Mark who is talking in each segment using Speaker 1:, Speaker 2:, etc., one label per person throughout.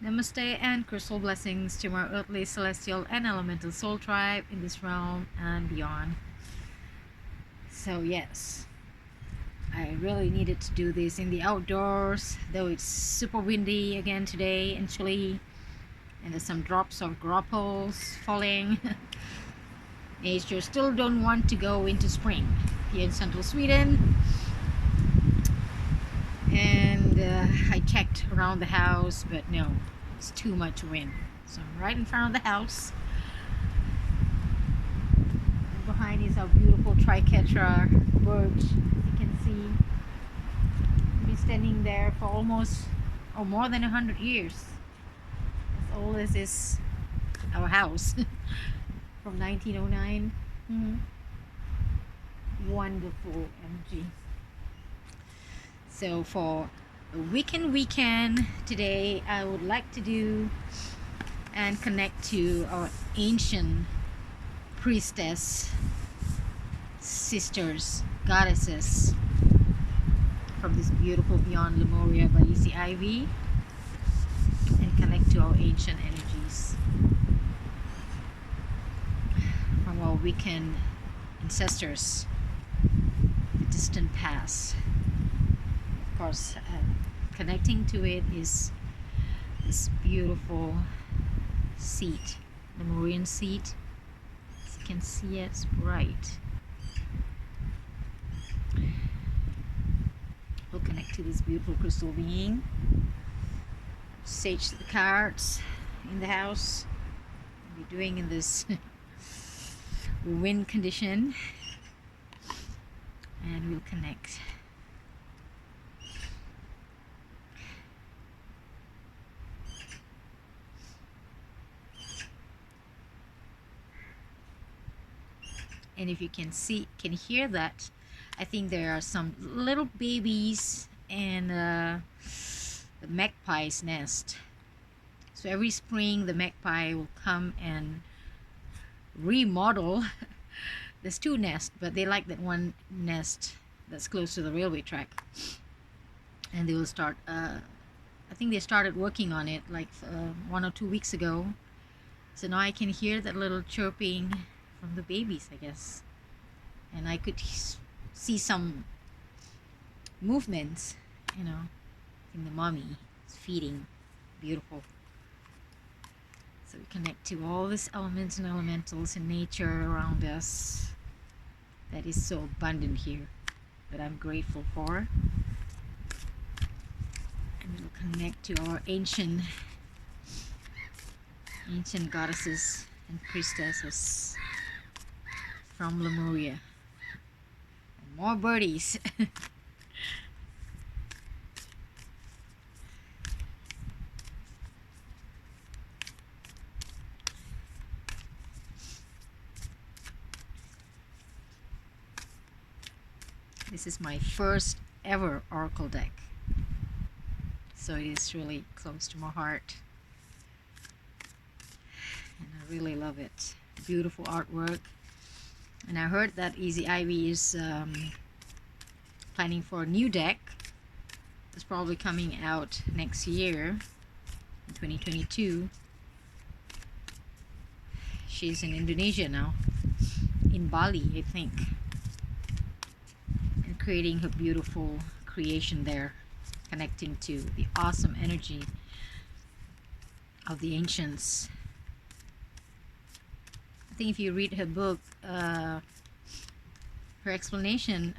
Speaker 1: Namaste and crystal blessings to my earthly, celestial, and elemental soul tribe in this realm and beyond. So, yes, I really needed to do this in the outdoors, though it's super windy again today and chilly, and there's some drops of graupels falling. Nature still don't want to go into spring here in central Sweden. And I checked around the house, but no, it's too much wind. So I'm right in front of the house. And behind is our beautiful Triquetra birch, as you can see. I've been standing there for almost or more than 100 years. As old as is our house from 1909. Wonderful energy. So for the Wiccan weekend today, I would like to do and connect to our ancient priestess, sisters, goddesses from this beautiful Beyond Lemuria by Izzy, and connect to our ancient energies from our Wiccan ancestors, the distant past. Of course, connecting to it is this beautiful seat, Lemurian seat. As you can see, it's bright. We'll connect to this beautiful crystal being. Sage the cards in the house. We're doing in this wind condition, and we'll connect. And if you can hear that, I think there are some little babies in the magpie's nest. So every spring the magpie will come and remodel. There's two nests, but they like that one nest that's close to the railway track, and they will start I think they started working on it like 1 or 2 weeks ago. So now I can hear that little chirping from the babies, I guess, and I could see some movements, in the mommy is feeding. Beautiful. So we connect to all these elements and elementals in nature around us that is so abundant here, that I'm grateful for. And we'll connect to our ancient goddesses and priestesses from Lemuria. And more birdies. This is my first ever oracle deck, so it is really close to my heart, and I really love it. Beautiful artwork. And I heard that Izzy is planning for a new deck. It's probably coming out next year in 2022. She's in Indonesia now, in Bali, I think, and creating her beautiful creation there, connecting to the awesome energy of the ancients. I think if you read her book, her explanation,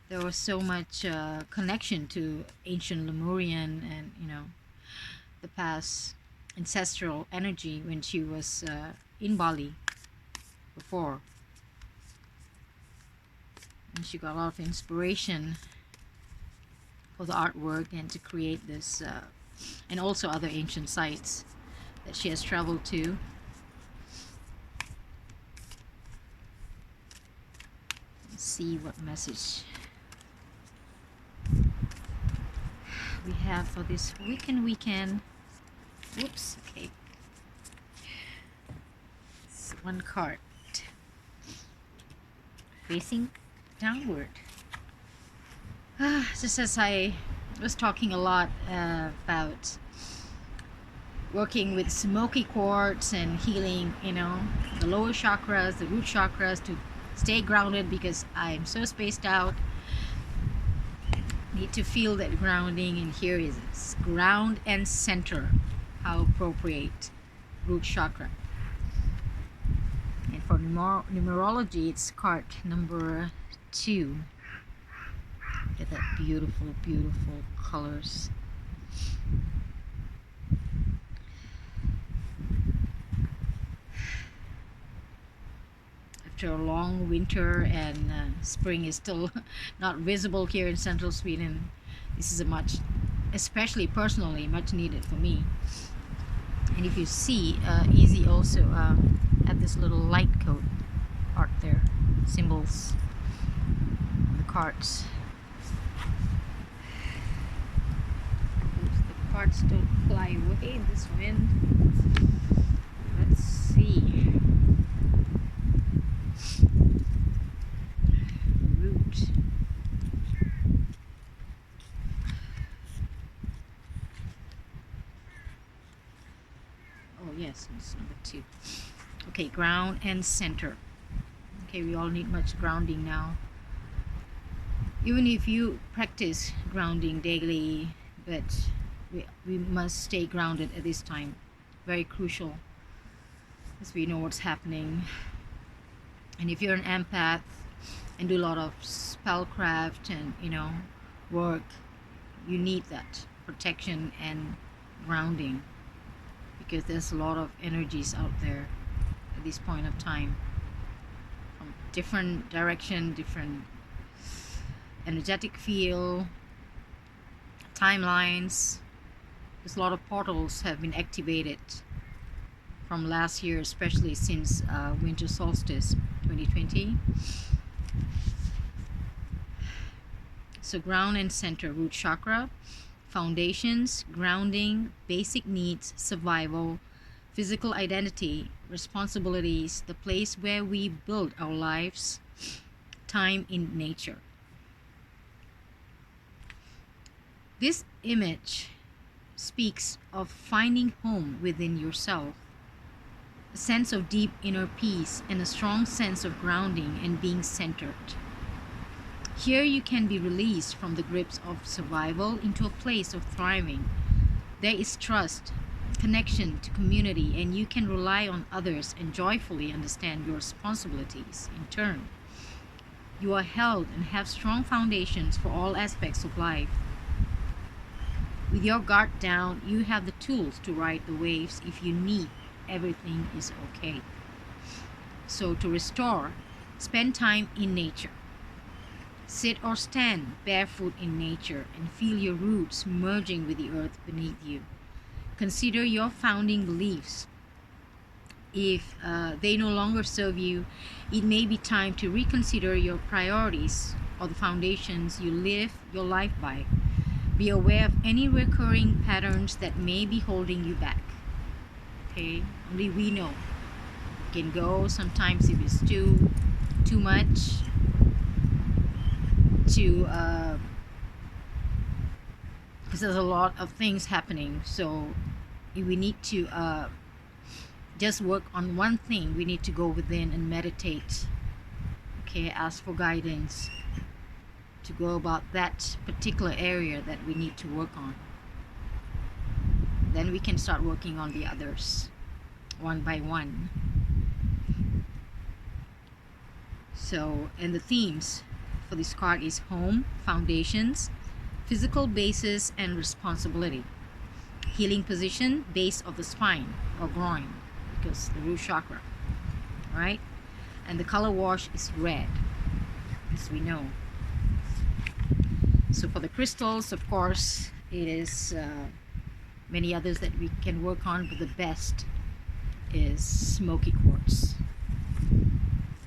Speaker 1: there was so much connection to ancient Lemurian and the past ancestral energy when she was in Bali before, and she got a lot of inspiration for the artwork and to create this and also other ancient sites that she has traveled to. Let's see what message we have for this Wiccan weekend. Whoops, okay. It's one card facing downward. Just as I was talking a lot about working with smoky quartz and healing, the lower chakras, the root chakras, to stay grounded, because I'm so spaced out. Need to feel that grounding, and here is it. Ground and center. How appropriate. Root chakra. And for numerology, it's card number 2. Look at that beautiful, beautiful colors. After a long winter, and spring is still not visible here in central Sweden, this is a much, especially personally, much needed for me. And if you see, Izzy also had this little light code art there, symbols on the cards. The cards don't fly away in this wind. Let's see. Root. Oh yes, it's number 2. Okay, ground and center. Okay, we all need much grounding now. Even if you practice grounding daily, but we must stay grounded at this time. Very crucial, because we know what's happening. And if you're an empath and do a lot of spellcraft and work, you need that protection and grounding, because there's a lot of energies out there at this point of time, from different direction, different energetic field, timelines. There's a lot of portals have been activated from last year, especially since winter solstice 2020. So ground and center, root chakra, foundations, grounding, basic needs, survival, physical identity, responsibilities, the place where we build our lives, time in nature. This image speaks of finding home within yourself, a sense of deep inner peace, and a strong sense of grounding and being centered. Here you can be released from the grips of survival into a place of thriving. There is trust, connection to community, and you can rely on others and joyfully understand your responsibilities in turn. You are held and have strong foundations for all aspects of life. With your guard down, you have the tools to ride the waves if you need. Everything is okay. So to restore, spend time in nature. Sit or stand barefoot in nature and feel your roots merging with the earth beneath you. Consider your founding beliefs. If they no longer serve you, it may be time to reconsider your priorities or the foundations you live your life by. Be aware of any recurring patterns that may be holding you back. Okay, only we know. It can go sometimes if it's too much, because there's a lot of things happening. So if we need to just work on one thing, we need to go within and meditate. Okay, ask for guidance to go about that particular area that we need to work on. Then we can start working on the others one by one. So, and the themes for this card is home, foundations, physical basis, and responsibility. Healing position, base of the spine or groin, because the root chakra, right? And the color wash is red, as we know. So for the crystals, of course, it is many others that we can work on, but the best is smoky quartz.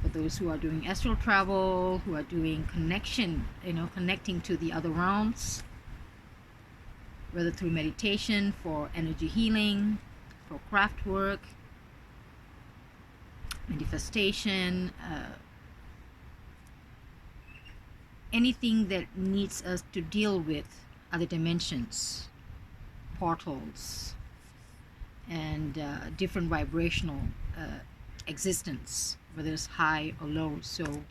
Speaker 1: For those who are doing astral travel, who are doing connection, connecting to the other realms, whether through meditation, for energy healing, for craft work, manifestation, anything that needs us to deal with other dimensions, portals, and different vibrational existence, whether it's high or low. So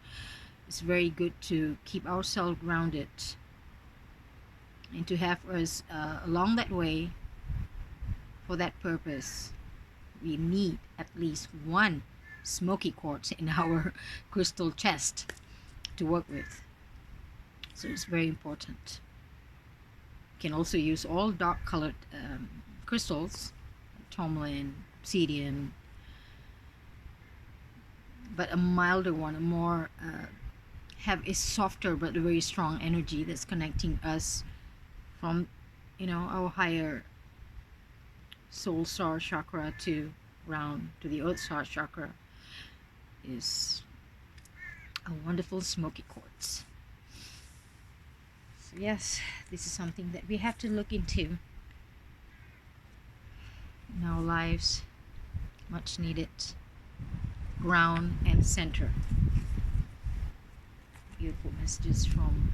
Speaker 1: it's very good to keep ourselves grounded and to have us along that way. For that purpose, we need at least one smoky quartz in our crystal chest to work with. So it's very important. You can also use all dark colored crystals, tourmaline, obsidian, but a milder one, a more have a softer but very strong energy that's connecting us from, our higher soul star chakra to ground to the earth star chakra, is a wonderful smoky quartz. So yes, this is something that we have to look into in our lives. Much needed ground and center. Beautiful messages from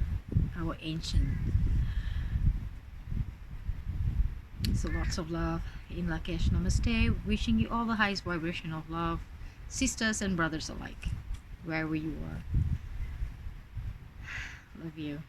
Speaker 1: our ancient. So lots of love in Lakesh. Namaste. Wishing you all the highest vibration of love, sisters and brothers alike, wherever you are. Love you.